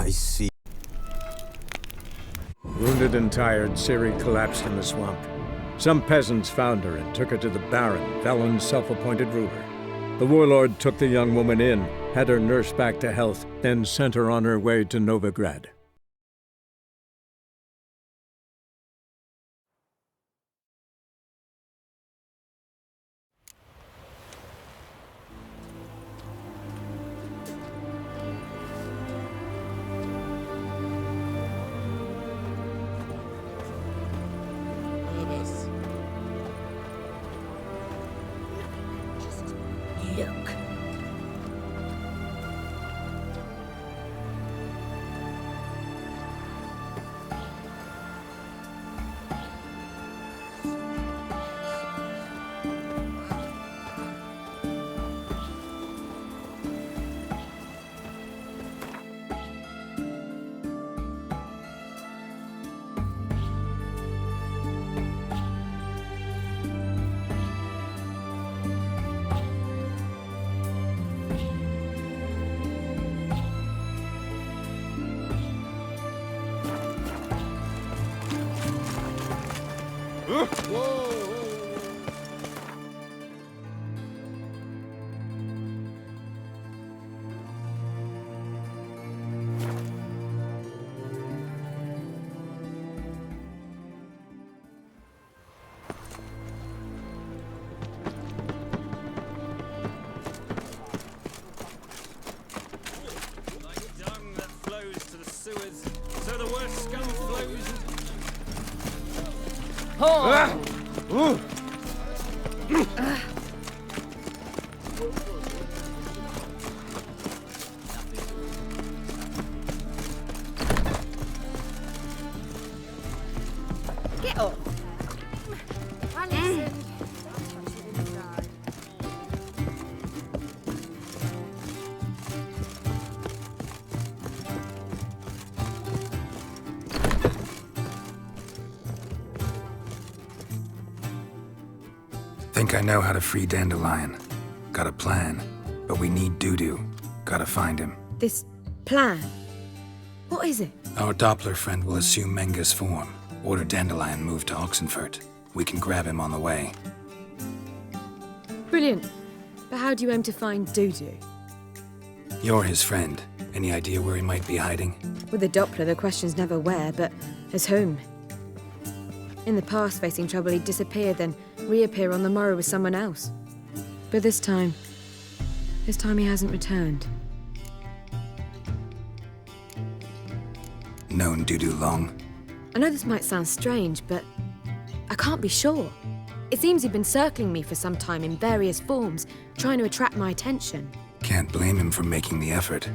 I see. Wounded and tired, Ciri collapsed in the swamp. Some peasants found her and took her to the Baron, Valen's self-appointed ruler. The warlord took the young woman in, had her nursed back to health, then sent her on her way to Novigrad. Look. Get up. Think I know how to free Dandelion. Got a plan, but we need Dudu. Gotta find him. This plan? What is it? Our Doppler friend will assume Menga's form. Order Dandelion moved to Oxenfurt. We can grab him on the way. Brilliant. But how do you aim to find Dudu? You're his friend. Any idea where he might be hiding? With the Doppler, the question's never where, but as whom. In the past, facing trouble, he'd disappear, then reappear on the morrow with someone else. But this time he hasn't returned. Known Dudu long? I know this might sound strange, but I can't be sure. It seems he'd been circling me for some time in various forms, trying to attract my attention. Can't blame him for making the effort.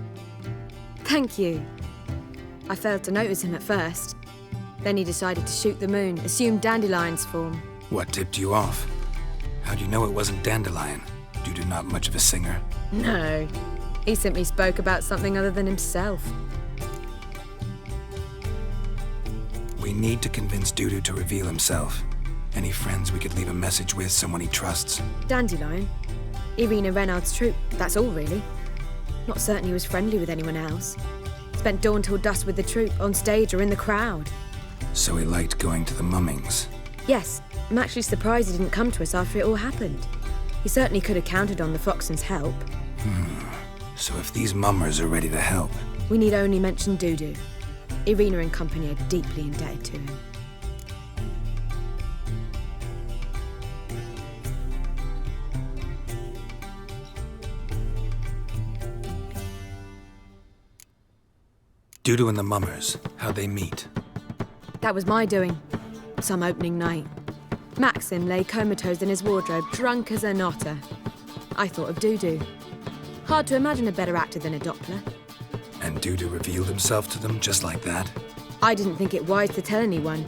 Thank you. I failed to notice him at first. Then he decided to shoot the moon, assume Dandelion's form. What tipped you off? How'd you know it wasn't Dandelion? Dudu not much of a singer. No. He simply spoke about something other than himself. We need to convince Dudu to reveal himself. Any friends we could leave a message with, someone he trusts? Dandelion? Irina Renard's troop, that's all really. Not certain he was friendly with anyone else. Spent dawn till dusk with the troop, on stage or in the crowd. So he liked going to the mummings? Yes, I'm actually surprised he didn't come to us after it all happened. He certainly could have counted on the Foxton's help. So if these mummers are ready to help... We need only mention Dudu. Irina and company are deeply indebted to him. Dudu and the mummers, how'd they meet? That was my doing. Some opening night. Maxim lay comatose in his wardrobe, drunk as an otter. I thought of Dudu. Hard to imagine a better actor than a Doppler. And Dudu revealed himself to them just like that? I didn't think it wise to tell anyone.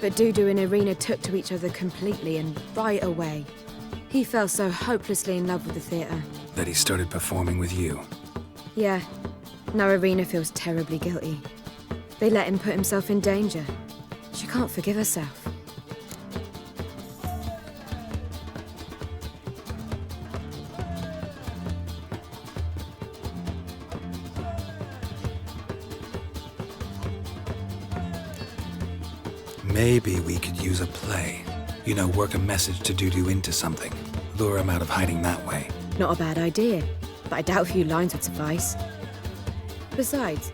But Dudu and Irina took to each other completely and right away. He fell so hopelessly in love with the theatre. That he started performing with you? Yeah. Now Irina feels terribly guilty. They let him put himself in danger. She can't forgive herself. Maybe we could use a play. You know, work a message to Dudu into something. Lure him out of hiding that way. Not a bad idea, but I doubt a few lines would suffice. Besides,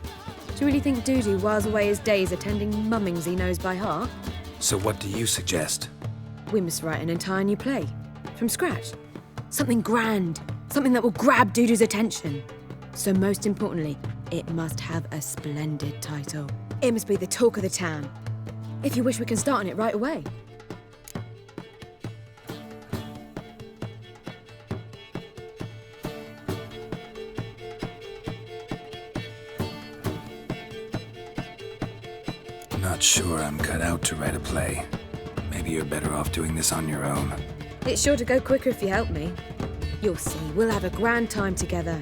do you really think Dudu whiles away his days attending mummings he knows by heart? So what do you suggest? We must write an entire new play. From scratch. Something grand. Something that will grab Dudu's attention. So most importantly, it must have a splendid title. It must be the talk of the town. If you wish, we can start on it right away. Not sure I'm cut out to write a play. Maybe you're better off doing this on your own. It's sure to go quicker if you help me. You'll see, we'll have a grand time together.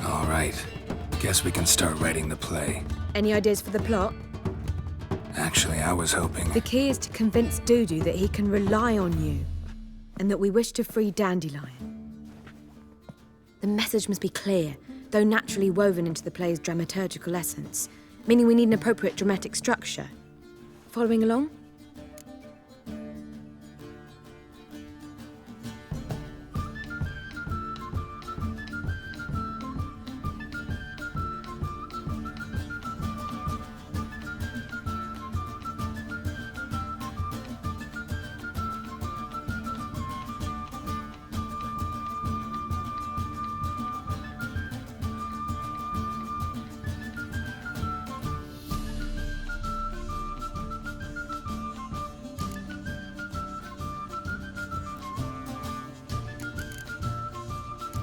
All right. Guess we can start writing the play. Any ideas for the plot? Actually, I was hoping... The key is to convince Dudu that he can rely on you, and that we wish to free Dandelion. The message must be clear, though naturally woven into the play's dramaturgical essence, meaning we need an appropriate dramatic structure. Following along?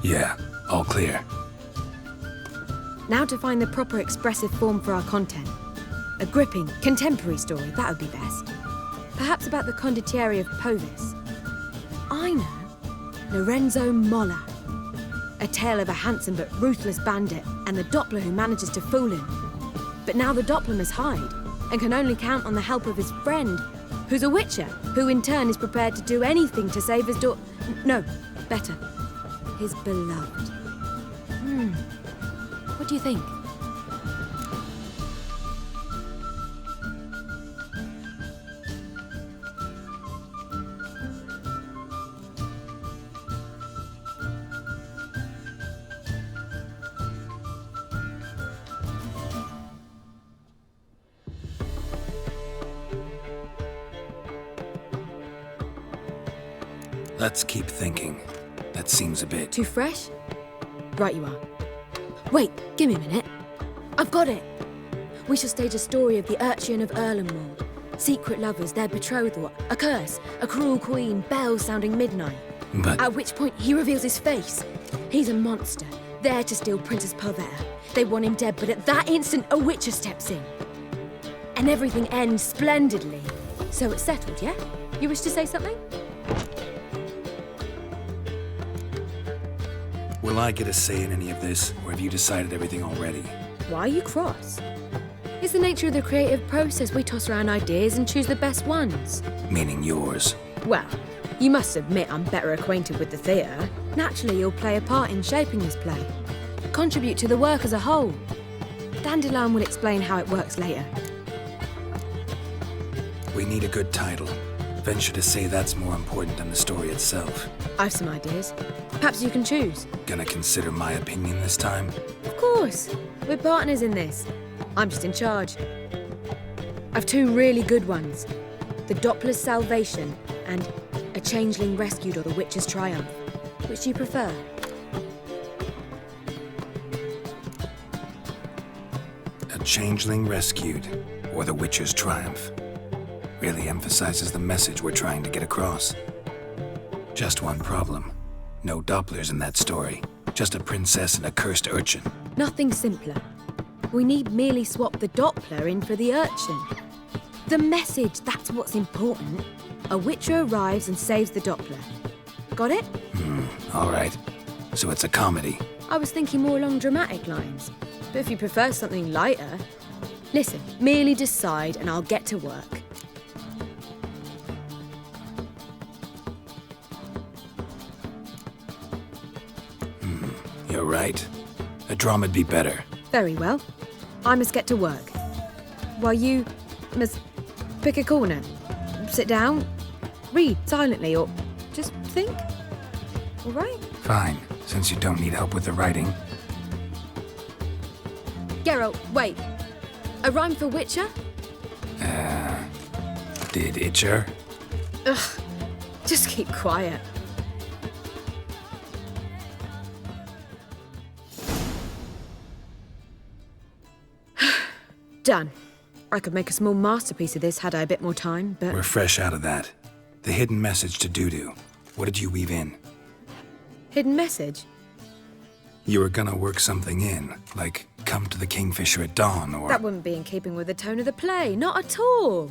Yeah, all clear. Now to find the proper expressive form for our content. A gripping, contemporary story, that would be best. Perhaps about the condottieri of Povis. I know. Lorenzo Molla. A tale of a handsome but ruthless bandit and the Doppler who manages to fool him. But now the Doppler must hide and can only count on the help of his friend, who's a witcher, who in turn is prepared to do anything to save his No, better. His beloved. What do you think? Let's keep thinking. That seems a bit... Too fresh? Right you are. Wait, give me a minute. I've got it! We shall stage a story of the Urchin of Erlenwald. Secret lovers, their betrothal, a curse, a cruel queen, bells sounding midnight. But... At which point he reveals his face. He's a monster, there to steal Princess Pavetta. They want him dead, but at that instant a witcher steps in. And everything ends splendidly. So it's settled, yeah? You wish to say something? Will I get a say in any of this, or have you decided everything already? Why are you cross? It's the nature of the creative process. We toss around ideas and choose the best ones. Meaning yours. Well, you must admit I'm better acquainted with the theatre. Naturally, you'll play a part in shaping this play. Contribute to the work as a whole. Dandelion will explain how it works later. We need a good title. Venture to say that's more important than the story itself. I've some ideas. Perhaps you can choose. Gonna consider my opinion this time? Of course. We're partners in this. I'm just in charge. I've two really good ones. The Doppler's Salvation and A Changeling Rescued or The Witcher's Triumph. Which do you prefer? A Changeling Rescued or The Witcher's Triumph. Really emphasizes the message we're trying to get across. Just one problem. No Dopplers in that story. Just a princess and a cursed urchin. Nothing simpler. We need merely swap the Doppler in for the urchin. The message, that's what's important. A witcher arrives and saves the Doppler. Got it? All right. So it's a comedy. I was thinking more along dramatic lines. But if you prefer something lighter... Listen, merely decide and I'll get to work. You're right. A drama'd be better. Very well. I must get to work. while you must pick a corner, sit down, read silently, or just think. All right? Fine, since you don't need help with the writing. Geralt, wait. A rhyme for Witcher? Did Itcher? Ugh, just keep quiet. Done. I could make a small masterpiece of this had I a bit more time, but... We're fresh out of that. The hidden message to Dudu. What did you weave in? Hidden message? You were gonna work something in, like come to the Kingfisher at dawn, or... That wouldn't be in keeping with the tone of the play, not at all.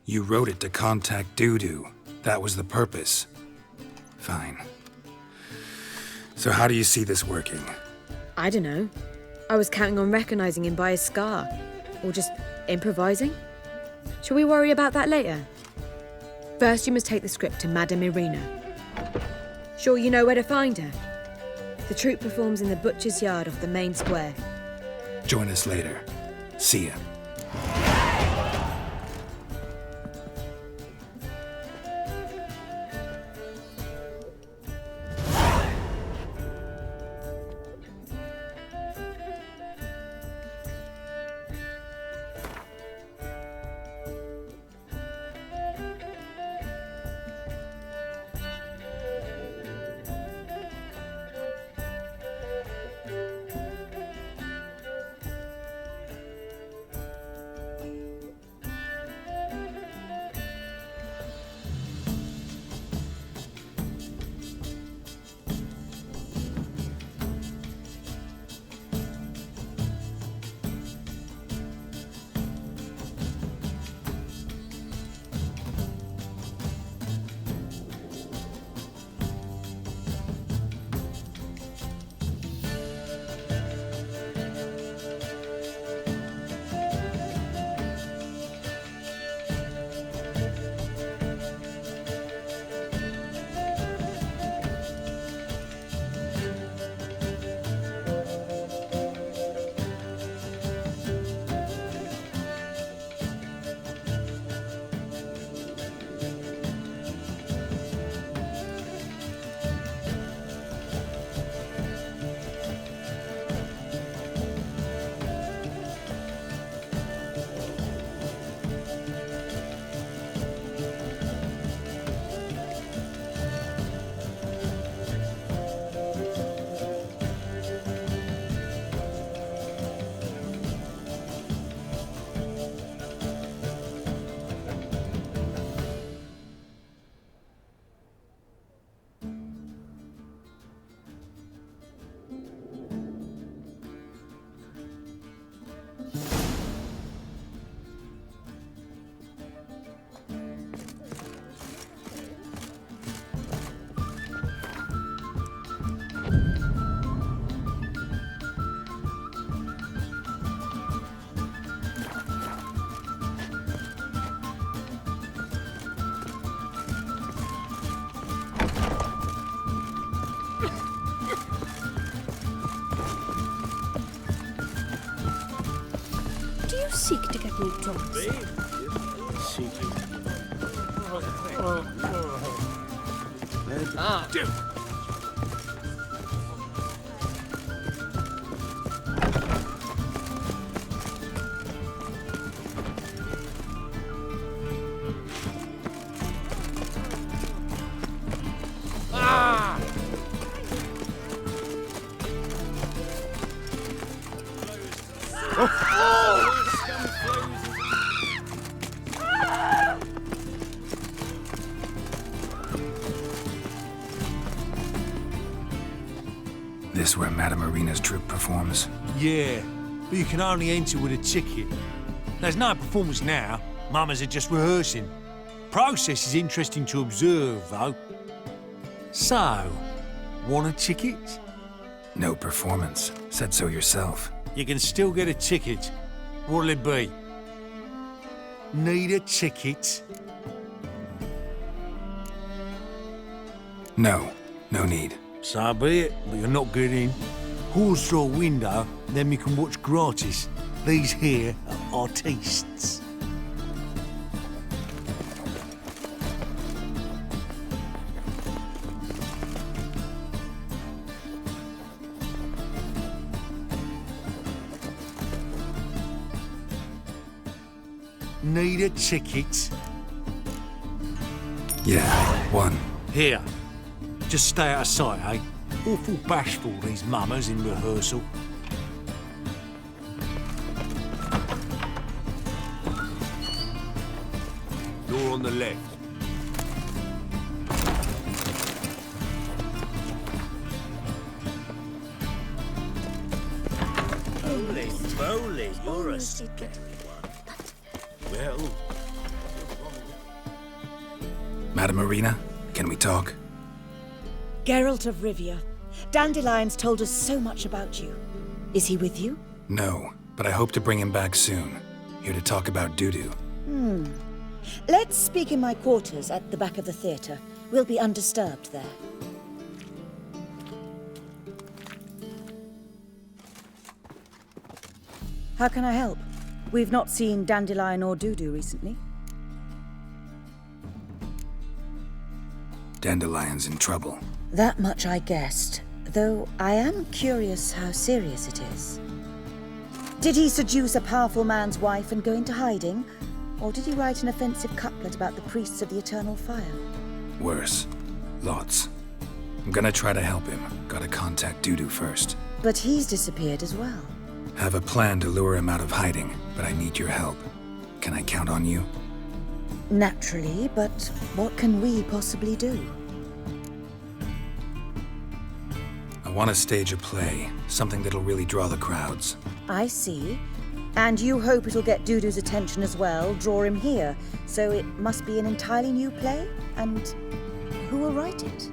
You wrote it to contact Dudu. That was the purpose. Fine. So how do you see this working? I don't know. I was counting on recognizing him by his scar. Or just improvising. Shall we worry about that later? First, you must take the script to Madame Irina. Sure you know where to find her? The troupe performs in the butcher's yard off the main square. Join us later. See ya. Seek to get new jobs. This where Madame Irina's troupe performs? Yeah, but you can only enter with a ticket. There's no performance now. Mamas are just rehearsing. Process is interesting to observe, though. So, want a ticket? No performance. Said so yourself. You can still get a ticket. What'll it be? Need a ticket? No. No need. So be it, but you're not getting in. Pause through a window, then you can watch gratis. These here are artistes. Need a ticket? Yeah, one. Here. Just stay out of sight, eh? Awful bashful, these mamas in rehearsal. You're on the left. Holy moly, you're a scary one. Well, Madam Arena, can we talk? Geralt of Rivia. Dandelion's told us so much about you. Is he with you? No, but I hope to bring him back soon. Here to talk about doo-doo. Let's speak in my quarters at the back of the theatre. We'll be undisturbed there. How can I help? We've not seen Dandelion or Dudu recently. Dandelion's in trouble. That much I guessed, though I am curious how serious it is. Did he seduce a powerful man's wife and go into hiding? Or did he write an offensive couplet about the priests of the eternal fire? Worse. Lots. I'm gonna try to help him. Gotta contact Dudu first. But he's disappeared as well. Have a plan to lure him out of hiding, but I need your help. Can I count on you? Naturally, but what can we possibly do? I want to stage a play, something that'll really draw the crowds. I see. And you hope it'll get Dudu's attention as well, draw him here. So it must be an entirely new play? And who will write it?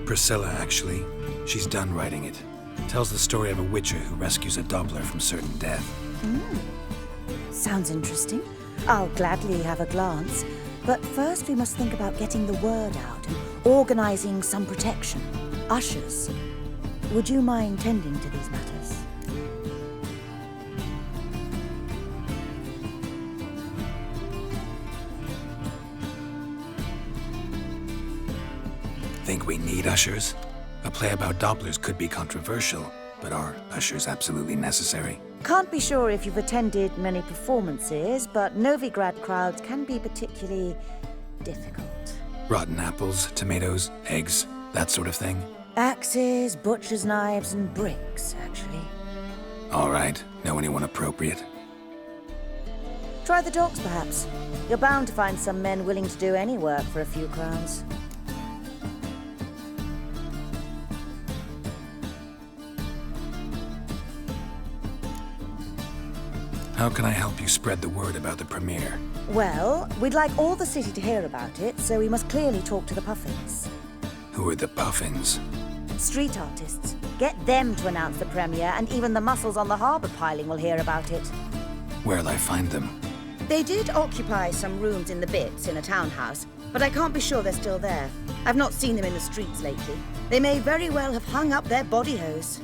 Priscilla, actually. She's done writing it. Tells the story of a witcher who rescues a Doppler from certain death. Sounds interesting. I'll gladly have a glance. But first we must think about getting the word out and organizing some protection. Ushers. Would you mind tending to these matters? Think we need ushers? A play about Dopplers could be controversial, but are ushers absolutely necessary? Can't be sure if you've attended many performances, but Novigrad crowds can be particularly difficult. Rotten apples, tomatoes, eggs, that sort of thing? Axes, butcher's knives, and bricks, actually. All right. Know anyone appropriate? Try the docks, perhaps. You're bound to find some men willing to do any work for a few crowns. How can I help you spread the word about the premiere? Well, we'd like all the city to hear about it, so we must clearly talk to the Puffins. Who are the Puffins? Street artists. Get them to announce the premiere, and even the muscles on the harbour piling will hear about it. Where'll I find them? They did occupy some rooms in the Bits in a townhouse, but I can't be sure they're still there. I've not seen them in the streets lately. They may very well have hung up their body hose.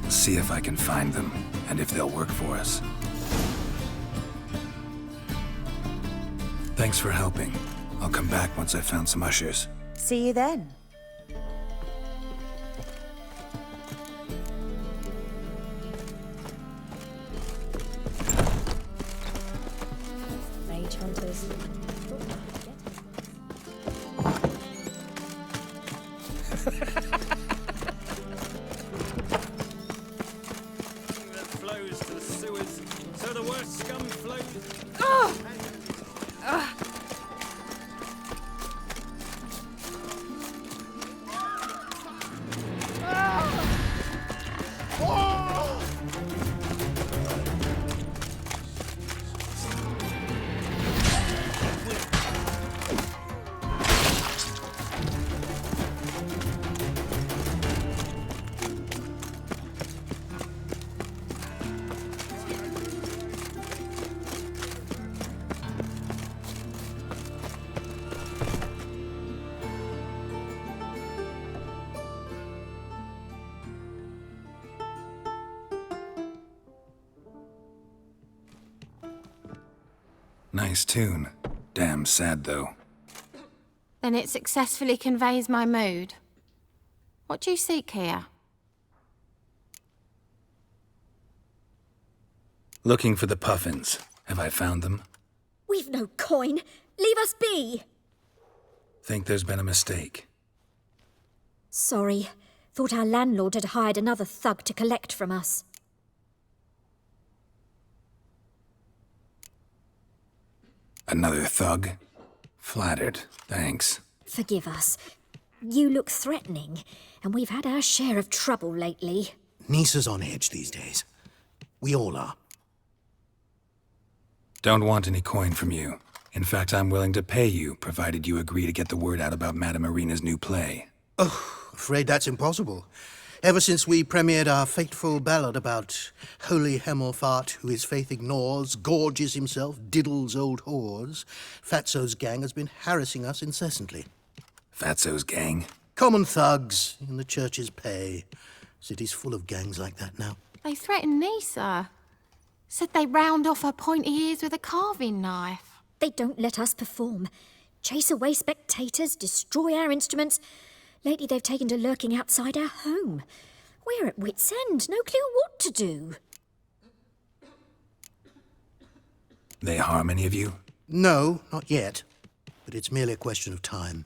See if I can find them, and if they'll work for us. Thanks for helping. I'll come back once I've found some ushers. See you then. Mage hunters. that flows to the sewers, so the worst scum flows. Nice tune. Damn sad, though. Then it successfully conveys my mood. What do you seek here? Looking for the puffins. Have I found them? We've no coin. Leave us be. Think there's been a mistake. Sorry. Thought our landlord had hired another thug to collect from us. Another thug? Flattered. Thanks. Forgive us. You look threatening, and we've had our share of trouble lately. Nisa's on edge these days. We all are. Don't want any coin from you. In fact, I'm willing to pay you, provided you agree to get the word out about Madame Marina's new play. Oh, afraid that's impossible. Ever since we premiered our fateful ballad about holy Hemelfart, who his faith ignores, gorges himself, diddles old whores, Fatso's gang has been harassing us incessantly. Fatso's gang? Common thugs in the church's pay. City's full of gangs like that now. They threatened Nisa. Said they round off her pointy ears with a carving knife. They don't let us perform. Chase away spectators, destroy our instruments. Lately they've taken to lurking outside our home. We're at wit's end, no clue what to do. They harm any of you? No, not yet. But it's merely a question of time.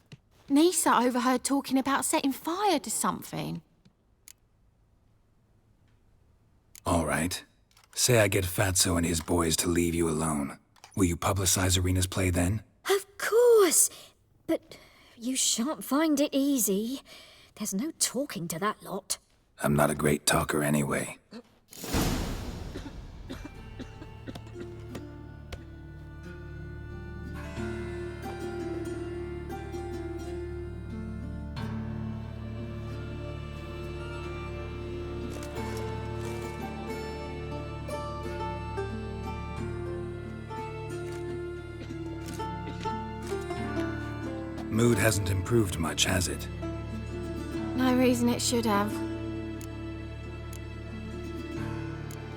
Nisa overheard talking about setting fire to something. All right. Say I get Fatso and his boys to leave you alone. Will you publicize Arena's play then? Of course. But you shan't find it easy. There's no talking to that lot. I'm not a great talker anyway. Mood hasn't improved much, has it? No reason it should have.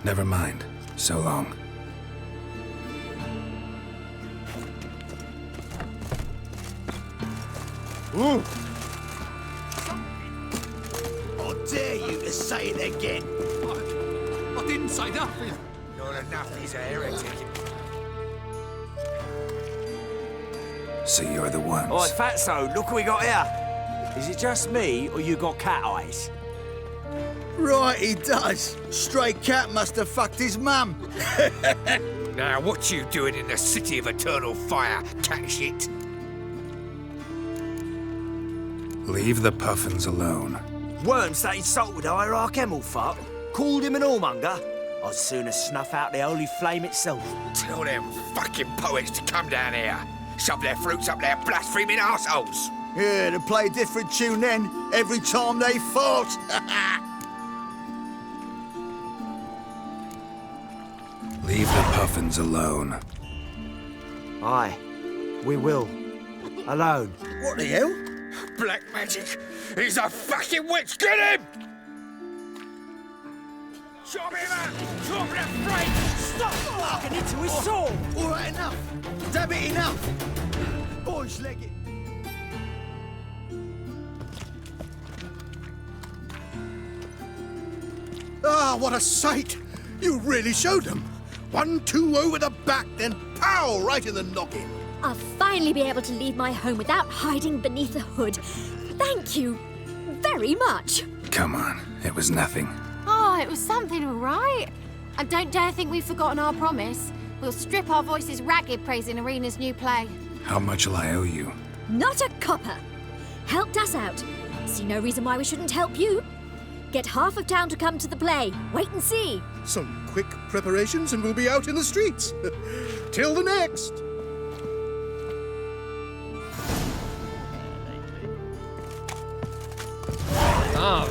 Never mind. So long. Ooh. I dare you to say it again. I didn't say nothing. Not enough, he's a heretic. So you're the ones. Oi, Fatso, look what we got here. Is it just me, or you got cat eyes? Right, he does. Stray cat must have fucked his mum. Now, what you doing in the city of eternal fire, cat shit? Leave the puffins alone. Worms that insulted hierarch Hemelfart, called him an whoremonger. I'd sooner snuff out the holy flame itself. Tell them fucking poets to come down here. Shove their fruits up their blaspheming arseholes. Yeah, to play a different tune then, every time they fought. Leave the puffins alone. Aye, we will. Alone. What the hell? Black magic! He's a fucking witch! Get him! Chop him up! Chop that flame! Stop fucking into his soul! All right, enough. Damn it, enough. Boys, leg it. Ah, what a sight! You really showed them. 1-2 over the back, then pow, right in the noggin. I'll finally be able to leave my home without hiding beneath the hood. Thank you very much. Come on, it was nothing. Oh, it was something, all right. And don't dare think we've forgotten our promise. We'll strip our voices ragged praising Arena's new play. How much will I owe you? Not a copper. Helped us out. See no reason why we shouldn't help you. Get half of town to come to the play. Wait and see. Some quick preparations and we'll be out in the streets. Till the next. Ah.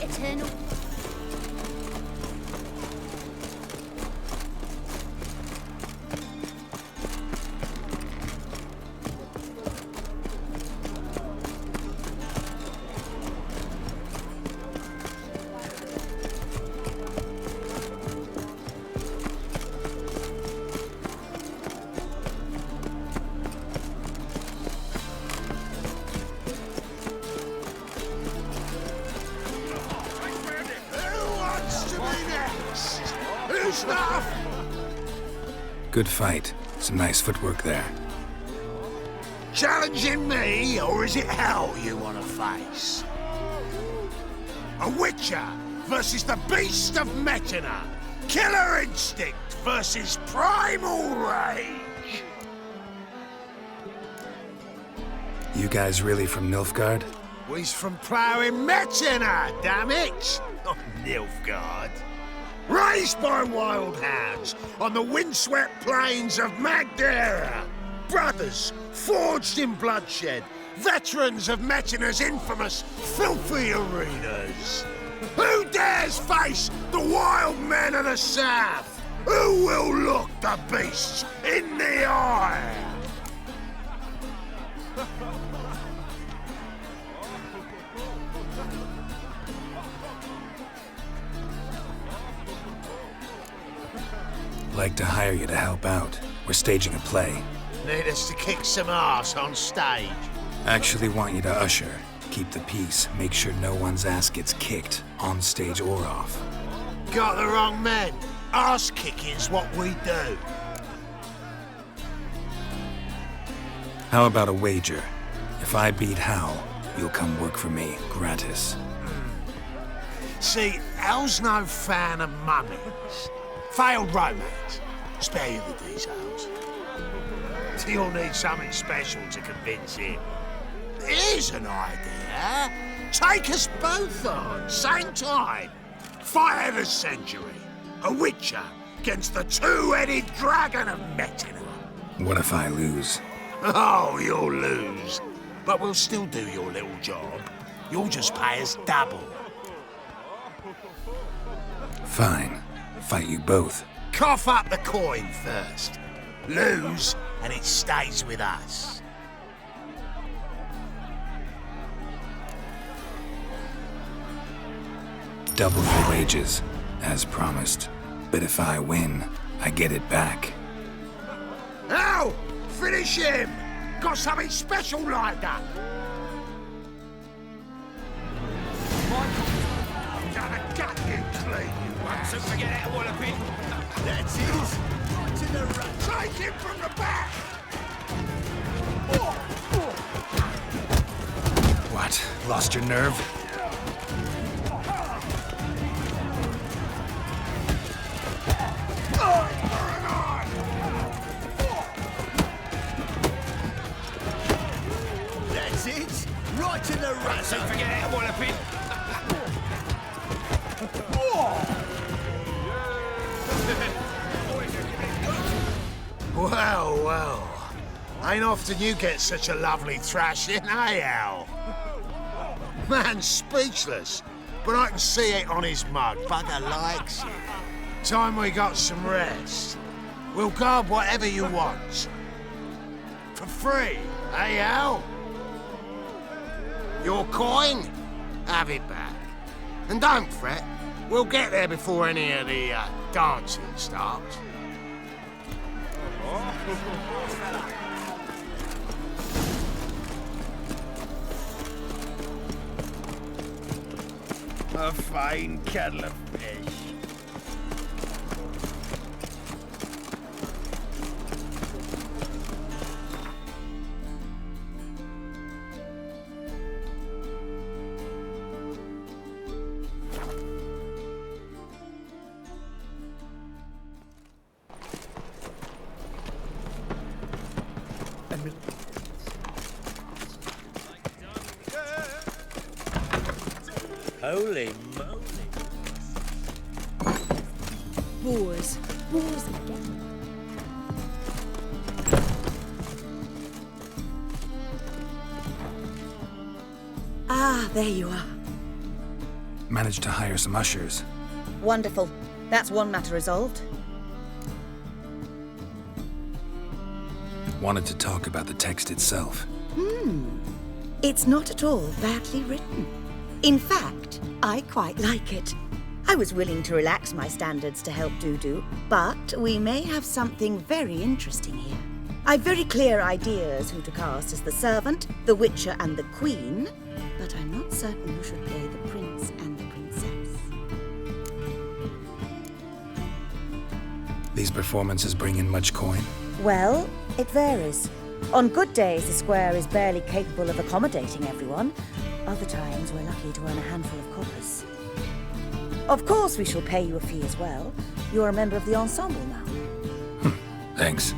Eternal. Good fight. Some nice footwork there. Challenging me, or is it hell you want to face? A Witcher versus the Beast of Metina. Killer instinct versus primal rage. You guys really from Nilfgaard? We's from ploughing Metina, damn it! Not Nilfgaard. Raised by wild hounds on the windswept plains of Magdera. Brothers forged in bloodshed. Veterans of Metina's infamous filthy arenas. Who dares face the wild men of the south? Who will look the beasts in the eye? Like to hire you to help out. We're staging a play. Need us to kick some ass on stage. Actually want you to usher. Keep the peace. Make sure no one's ass gets kicked, on stage or off. Got the wrong men. Ass kicking's what we do. How about a wager? If I beat Hal, you'll come work for me, gratis. See, Hal's no fan of mummies. Failed romance. Spare you the details. You'll need something special to convince him. Here's an idea. Take us both on, same time. Fight of the century. A Witcher against the two-headed dragon of Metina. What if I lose? Oh, you'll lose. But we'll still do your little job. You'll just pay us double. Fine. Fight you both. Cough up the coin first. Lose, and it stays with us. Double your wages, as promised. But if I win, I get it back. Now, finish him! Got something special lined up. Gonna gut you clean, you ass. So forget that walloping. That's it. Right in the run. Take him from the back. What? Lost your nerve? That's it. Right in the run. So forget that walloping. Well, well. Ain't often you get such a lovely thrashing, eh, Al? Man's speechless, but I can see it on his mug. Bugger likes it. Time we got some rest. We'll guard whatever you want. For free, eh, Al? Your coin? Have it back. And don't fret, we'll get there before any of the dancing starts. A fine kettle of fish. Holy moly. Boars. Boars again. Ah, there you are. Managed to hire some ushers. Wonderful. That's one matter resolved. Wanted to talk about the text itself. It's not at all badly written. In fact, I quite like it. I was willing to relax my standards to help Dudu, but we may have something very interesting here. I've very clear ideas who to cast as the servant, the witcher, and the queen, but I'm not certain who should play the prince and the princess. These performances bring in much coin? Well, it varies. On good days, the square is barely capable of accommodating everyone. Other times, we're lucky to earn a handful of coppers. Of course, we shall pay you a fee as well. You're a member of the ensemble now. Thanks.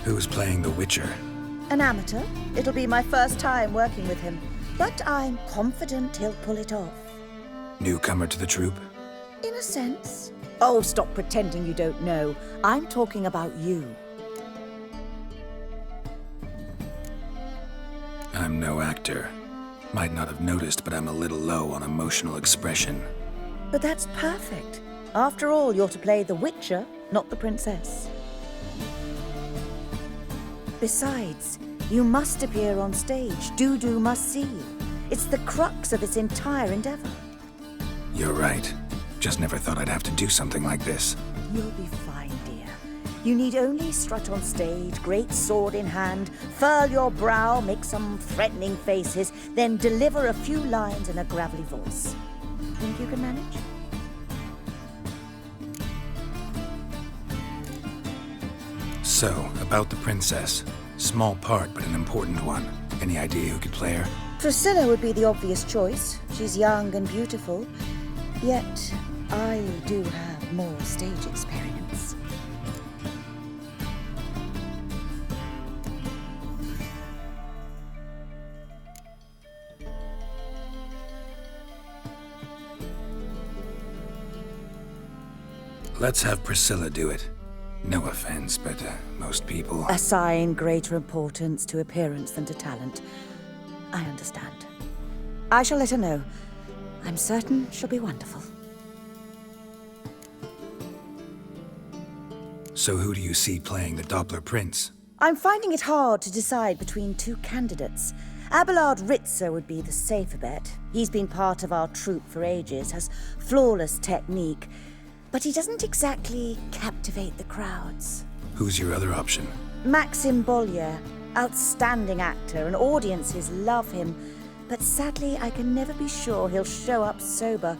Who's playing the Witcher? An amateur. It'll be my first time working with him, but I'm confident he'll pull it off. Newcomer to the troupe? In a sense. Oh, stop pretending you don't know. I'm talking about you. I'm no actor. Might not have noticed, but I'm a little low on emotional expression. But that's perfect. After all, you're to play the Witcher, not the princess. Besides, you must appear on stage. Dudu must see you. It's the crux of this entire endeavor. You're right. Just never thought I'd have to do something like this. You'll be fine, dear. You need only strut on stage, great sword in hand, furl your brow, make some threatening faces, then deliver a few lines in a gravelly voice. Think you can manage? So, about the princess. Small part, but an important one. Any idea who could play her? Priscilla would be the obvious choice. She's young and beautiful. Yet, I do have more stage experience. Let's have Priscilla do it. No offense, but most people... Assign greater importance to appearance than to talent. I understand. I shall let her know. I'm certain she'll be wonderful. So who do you see playing the Doppler Prince? I'm finding it hard to decide between two candidates. Abelard Ritzer would be the safer bet. He's been part of our troupe for ages, has flawless technique, but he doesn't exactly captivate the crowds. Who's your other option? Maxim Bollier, outstanding actor, and audiences love him. But sadly, I can never be sure he'll show up sober,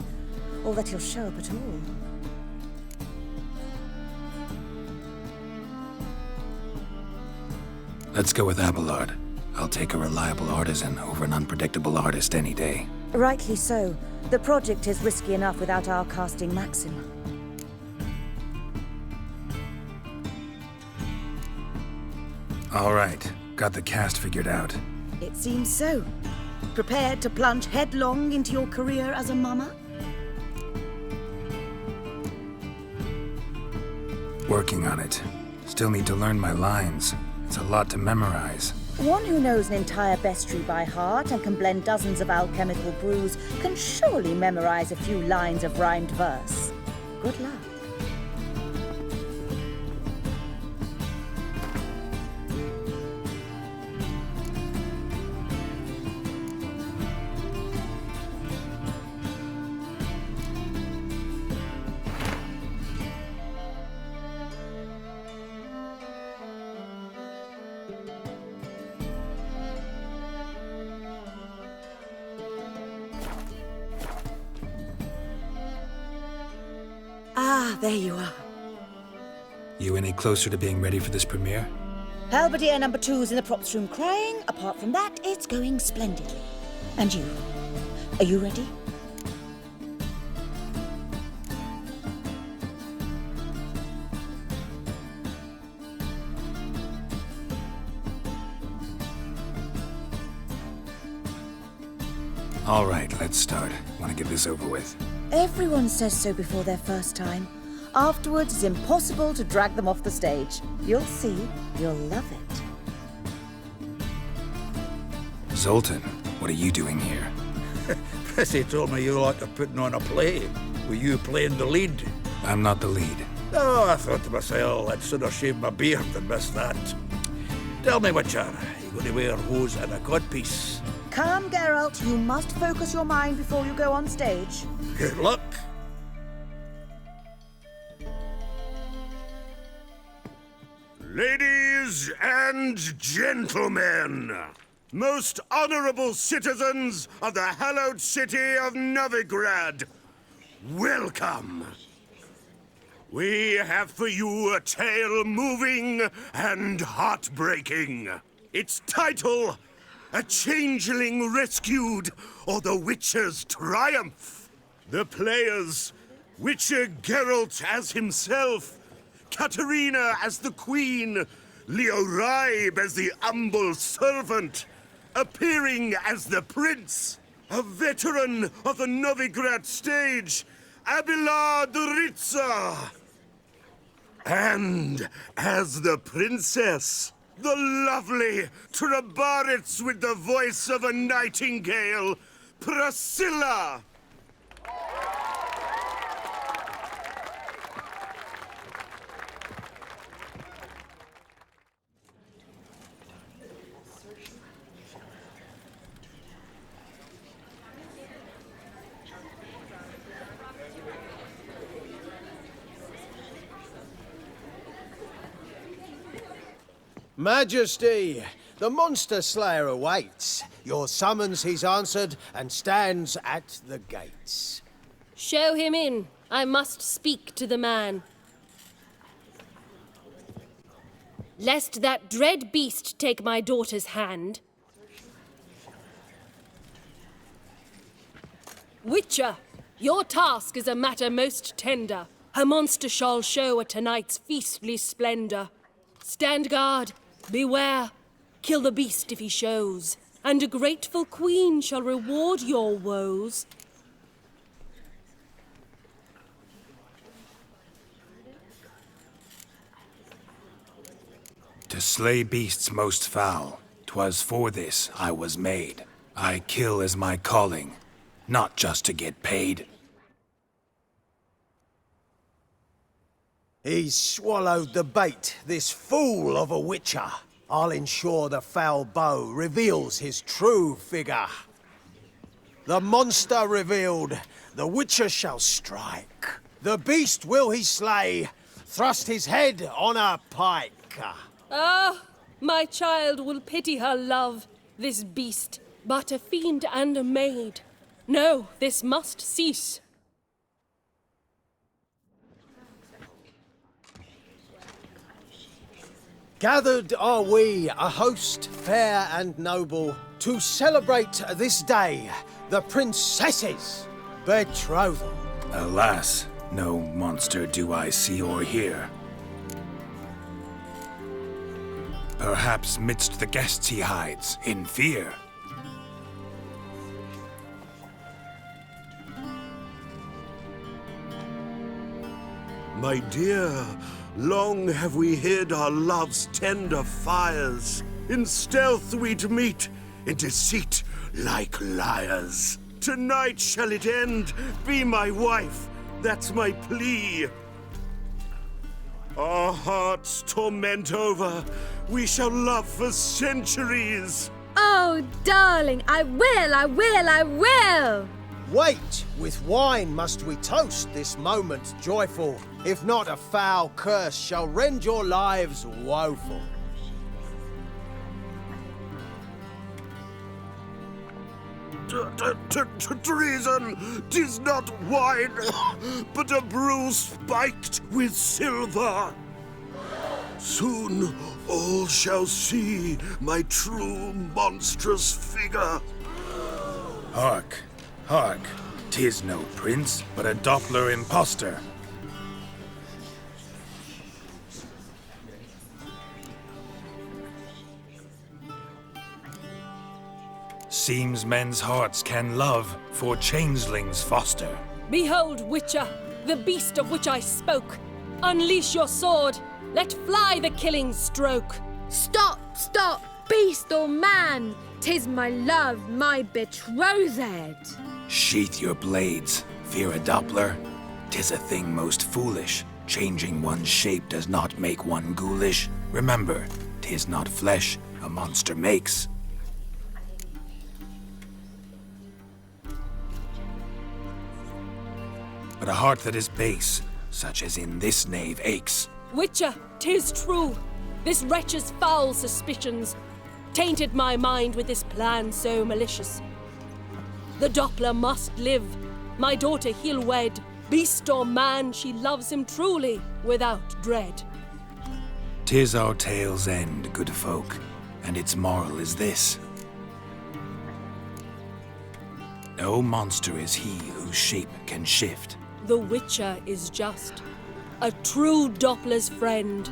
or that he'll show up at all. Let's go with Abelard. I'll take a reliable artisan over an unpredictable artist any day. Rightly so. The project is risky enough without our casting Maxim. All right, got the cast figured out. It seems so. Prepared to plunge headlong into your career as a mama? Working on it. Still need to learn my lines. It's a lot to memorize. One who knows an entire bestiary by heart and can blend dozens of alchemical brews can surely memorize a few lines of rhymed verse. Good luck. Ah, there you are. You any closer to being ready for this premiere? Halberdier number 2's in the props room crying. Apart from that, it's going splendidly. And you? Are you ready? All right, let's start. Want to get this over with. Everyone says so before their first time. Afterwards, it's impossible to drag them off the stage. You'll see. You'll love it. Zoltan, what are you doing here? Prissy told me you like putting on a play. Were you playing the lead? I'm not the lead. Oh, I thought to myself, I'd sooner shave my beard than miss that. Tell me, Witcher, you going to wear hose and a codpiece? Calm, Geralt. You must focus your mind before you go on stage. Good luck. Ladies and gentlemen, most honorable citizens of the hallowed city of Novigrad, welcome. We have for you a tale moving and heartbreaking. Its title, A Changeling Rescued, or The Witcher's Triumph. The players, Witcher Geralt as himself, Katarina as the Queen, Leo Raib as the humble servant, appearing as the Prince, a veteran of the Novigrad stage, Abelard Ritza. And as the Princess, the lovely Trabaritz with the voice of a nightingale, Priscilla. Majesty, the Monster Slayer awaits. Your summons he's answered and stands at the gates. Show him in. I must speak to the man. Lest that dread beast take my daughter's hand. Witcher, your task is a matter most tender. Her monster shall show at tonight's feastly splendor. Stand guard, beware, kill the beast if he shows, and a grateful queen shall reward your woes. To slay beasts most foul, 'twas for this I was made. I kill as my calling, not just to get paid. He's swallowed the bait, this fool of a Witcher. I'll ensure the foul bow reveals his true figure. The monster revealed, the Witcher shall strike. The beast will he slay, thrust his head on a pike. Ah, my child will pity her love, this beast, but a fiend and a maid. No, this must cease. Gathered are we, a host fair and noble, to celebrate this day, the princess's betrothal. Alas, no monster do I see or hear. Perhaps midst the guests he hides, in fear. My dear, long have we hid our love's tender fires. In stealth we'd meet, in deceit like liars. Tonight shall it end, be my wife, that's my plea. Our hearts torment over, we shall love for centuries. Oh, darling, I will! Wait, with wine must we toast this moment joyful. If not, a foul curse shall rend your lives woeful. Treason! 'Tis not wine, but a brew spiked with silver. Soon all shall see my true monstrous figure. Hark, hark, 'tis no prince, but a Doppler impostor. Seems men's hearts can love, for changelings foster. Behold, Witcher, the beast of which I spoke. Unleash your sword. Let fly the killing stroke. Stop, stop, beast or man! 'Tis my love, my betrothed. Sheath your blades, fear a Doppler. 'Tis a thing most foolish. Changing one's shape does not make one ghoulish. Remember, 'tis not flesh a monster makes. But a heart that is base, such as in this knave aches. Witcher, 'tis true. This wretch's foul suspicions tainted my mind with this plan so malicious. The Doppler must live. My daughter he'll wed. Beast or man, she loves him truly, without dread. 'Tis our tale's end, good folk, and its moral is this. No monster is he whose shape can shift. The Witcher is just a true Doppler's friend.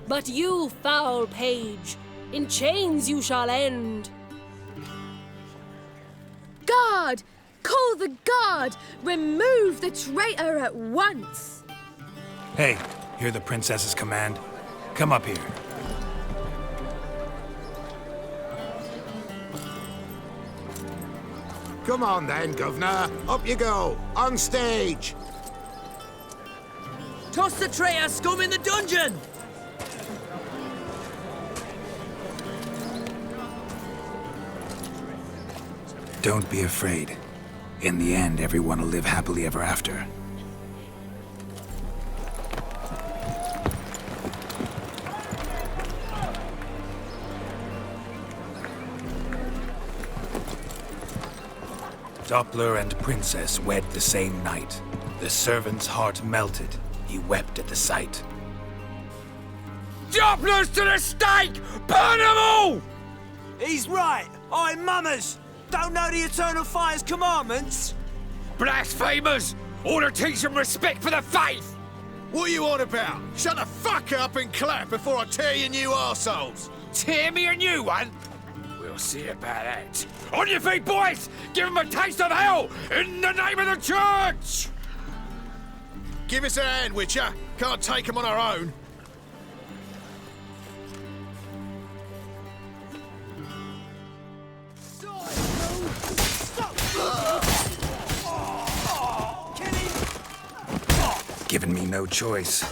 But you, foul page, in chains you shall end. Guard! Call the guard! Remove the traitor at once! Hey, hear the princess's command? Come up here. Come on then, Governor. Up you go. On stage. Toss the traitor scum in the dungeon! Don't be afraid. In the end, everyone will live happily ever after. Doppler and princess wed the same night. The servant's heart melted. He wept at the sight. Dopplers to the stake! Burn them all! He's right. I'm mummers. Don't know the Eternal Fire's commandments? Blasphemers! Order teach them respect for the faith! What are you on about? Shut the fuck up and clap before I tear you new arseholes! Tear me a new one? We'll see about that. On your feet, boys! Give them a taste of hell in the name of the church! Give us a hand, Witcher. Can't take them on our own. Given me no choice.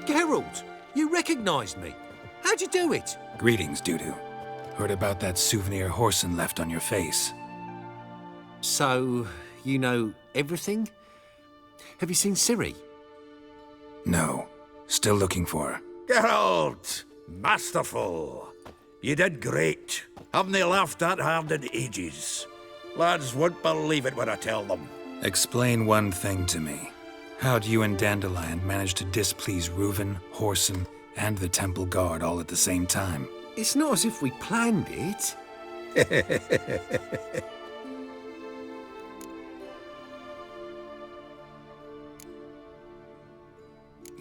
Geralt, you recognized me. How'd you do it? Greetings, Dudu. Heard about that souvenir Horson left on your face. So, you know everything? Have you seen Ciri? No. Still looking for her. Geralt! Masterful! You did great. Haven't they laughed that hard in ages? Lads won't believe it when I tell them. Explain one thing to me. How'd you and Dandelion manage to displease Reuven, Horson, and the Temple Guard all at the same time? It's not as if we planned it.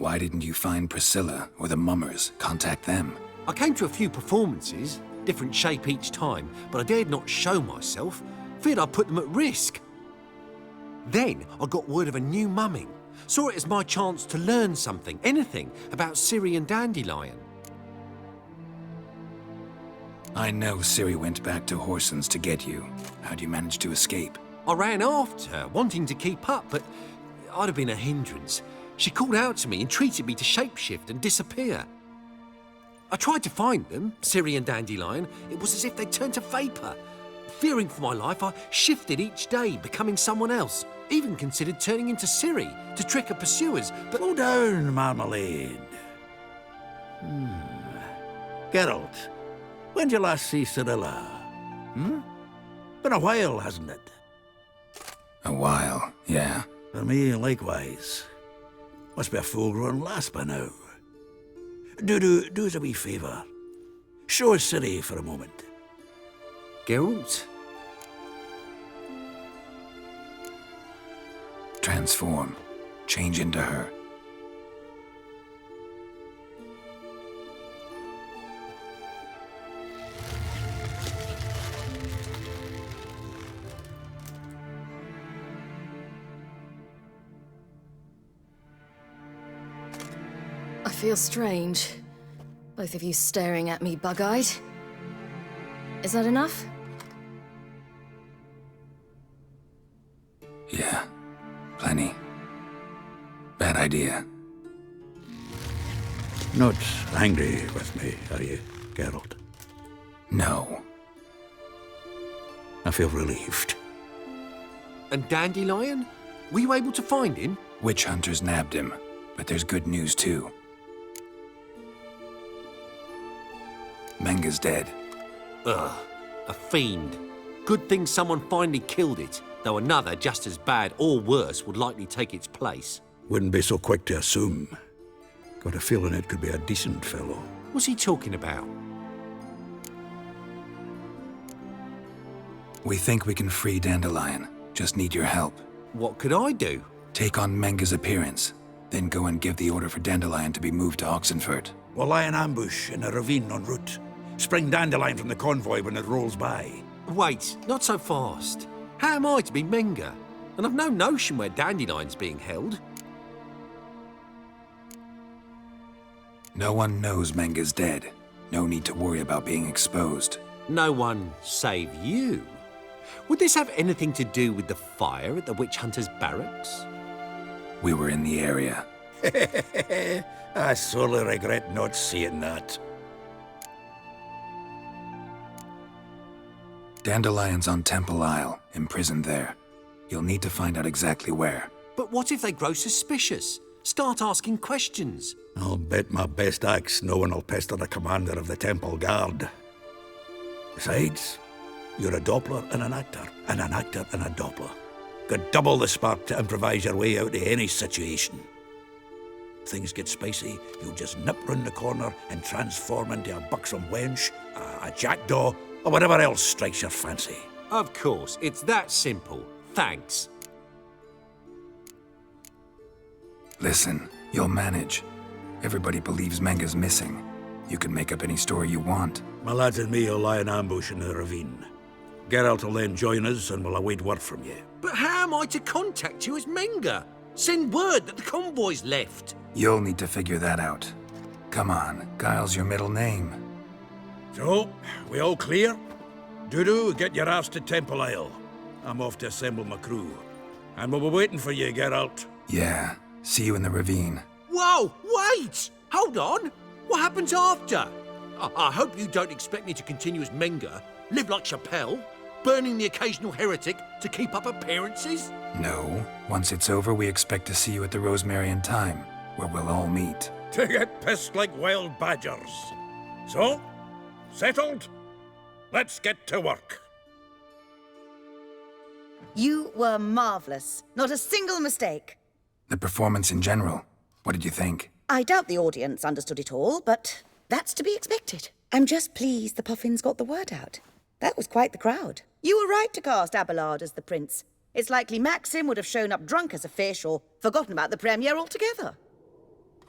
Why didn't you find Priscilla or the Mummers? Contact them. I came to a few performances, different shape each time, but I dared not show myself. Feared I'd put them at risk. Then I got word of a new mumming. Saw it as my chance to learn something, anything, about Ciri and Dandelion. I know Ciri went back to Horsens to get you. How'd you manage to escape? I ran after her, wanting to keep up, but I'd have been a hindrance. She called out to me, entreated me to shapeshift and disappear. I tried to find them, Ciri and Dandelion. It was as if they'd turned to vapour. Fearing for my life, I shifted each day, becoming someone else. Even considered turning into Ciri to trick her pursuers, but... Slow down, Marmalade. Geralt, when did you last see Cirilla? Been a while, hasn't it? A while, yeah. For me, likewise. Must be a full-grown lass by now. Do us a wee favour. Show us Ciri for a moment. Geralt? Transform. Change into her. I feel strange. Both of you staring at me bug-eyed. Is that enough? Yeah. Plenty. Bad idea. Not angry with me, are you, Geralt? No. I feel relieved. And Dandelion? Were you able to find him? Witch hunters nabbed him, but there's good news too. Menga's dead. Ugh, a fiend. Good thing someone finally killed it, though another just as bad or worse would likely take its place. Wouldn't be so quick to assume. Got a feeling it could be a decent fellow. What's he talking about? We think we can free Dandelion. Just need your help. What could I do? Take on Menga's appearance, then go and give the order for Dandelion to be moved to Oxenfurt. We'll lie in ambush in a ravine en route. Spring Dandelion from the convoy when it rolls by. Wait, not so fast. How am I to be Menga? And I've no notion where Dandelion's being held. No one knows Menga's dead. No need to worry about being exposed. No one save you. Would this have anything to do with the fire at the witch hunter's barracks? We were in the area. I sorely regret not seeing that. Dandelion's on Temple Isle, imprisoned there. You'll need to find out exactly where. But what if they grow suspicious? Start asking questions. I'll bet my best axe no one will pester the commander of the Temple Guard. Besides, you're a Doppler and an actor and a Doppler. Got double the spark to improvise your way out of any situation. Things get spicy, you'll just nip round the corner and transform into a buxom wench, a jackdaw, or whatever else strikes your fancy. Of course, it's that simple. Thanks. Listen, you'll manage. Everybody believes Menga's missing. You can make up any story you want. My lads and me will lie in ambush in the ravine. Geralt will then join us and we'll await word from you. But how am I to contact you as Menga? Send word that the convoy's left. You'll need to figure that out. Come on, Guile's your middle name. So, we all clear? Dudu, get your ass to Temple Isle. I'm off to assemble my crew. And we'll be waiting for you, Geralt. Yeah, see you in the ravine. Whoa, wait! Hold on! What happens after? I hope you don't expect me to continue as Menga, live like Chappelle, burning the occasional heretic to keep up appearances? No. Once it's over, we expect to see you at the Rosemary and Thyme, where we'll all meet. To get pissed like wild badgers. So, settled? Let's get to work. You were marvelous. Not a single mistake. The performance in general, what did you think? I doubt the audience understood it all, but that's to be expected. I'm just pleased the Puffins got the word out. That was quite the crowd. You were right to cast Abelard as the prince. It's likely Maxim would have shown up drunk as a fish or forgotten about the premiere altogether.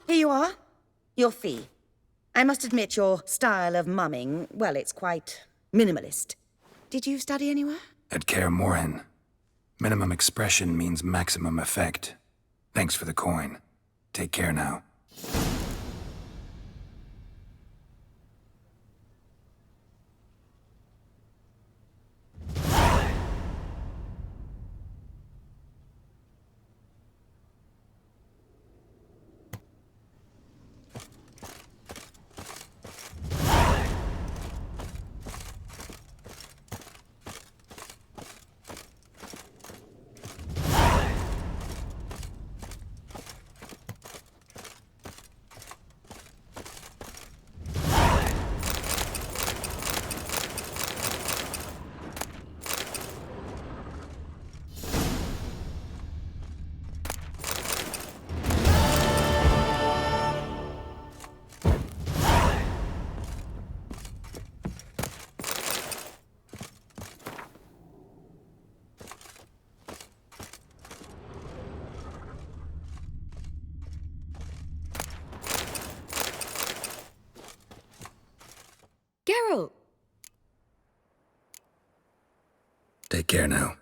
Here you are. Your fee. I must admit your style of mumming, well, it's quite minimalist. Did you study anywhere? At Kaer Morhen, minimum expression means maximum effect. Thanks for the coin. Take care now. Geralt! Take care now.